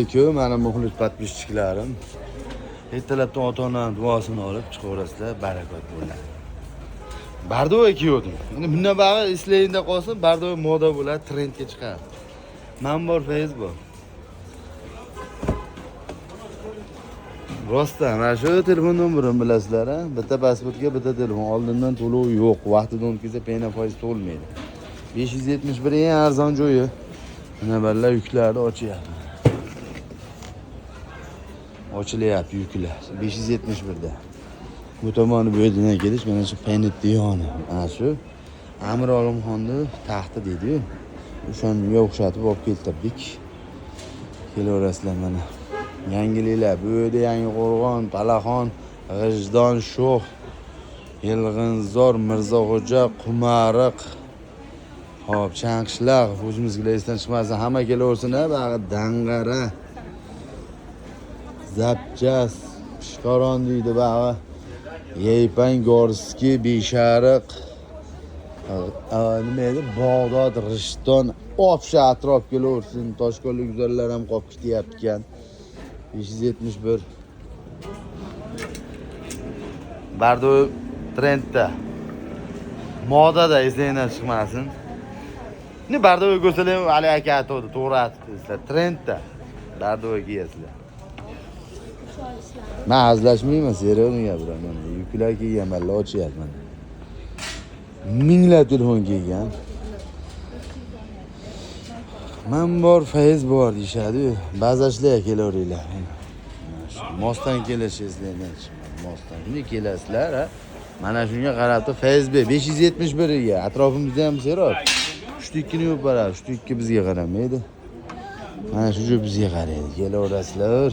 Assalomu mana muxlis подписчиklarim. Ertalabdan ota-onam duosini olib chiqaverasizlar, barakat bo'ladi. Bardo'ga kiydim. Endi bundan bari eslayinda qolsin, bardo'ga moda bo'ladi, trendga chiqadi. Men bor Facebook. Rostdan, mana shu telefon nomerini bilasizlar, ha? Bitta pasportga bitta telefon, oldindan to'lov yo'q, vaqtida o'tkazsa pena foiz to'lmaydi. 571 eng arzon joyi. Mana ballar yuklarni ochyapti. Ochilyapti yuklar. 571 da. Bu tomoni bu yerdan kelish mana shu Penit yoni. Mana shu Amir Olimxonning taxti deydi-yu. O'shanga o'xshatib olib keltirdik. Kelaverasizlar mana. Yangiliklar. Bu yerda Yangiqo'rg'on, Balaxon, G'ijdon, Sho'x, Yilg'inzor, Mirzaxo'ja, Qumariq, hop, Chanqishlar, o'zimizga esdan chiqmasa hamma kelaversin, bag'i Dang'ara, Zapchas, Pishqoron deydi bag'i. Yeypan, Gorskiy, Beshariq, nima edi? Bog'dod, Rishton, opsha atrof kelaversin. Toshkentlik guzarlar ham qolib ketyapti ekan. 571 Bardo trendda. Modada esingdan chiqmasin. Ne Bardoga ko'rsalar Ali aka aytdi, to'g'ri aytibsizlar. Trendda Bardoga kiyasizlar. Men hazillashmayman, seriozga gapiraman. Yuklar kiygan, malla ochyapman. Minglab telefon kiygan. Men bor, Fayz bor deyshadi. Ba'zashlar kelaveringlar. Mostdan kelishingizdan chiqadi. Mostdan. Shunday kelasizlar, ha? Mana shunga qarab turib FSB 571 ga atrofimizda ham seroq. 3 ni yo'q barab, 3 bizga qaramaydi. Mana shu bizga qaraydi. Kelaverasizlar.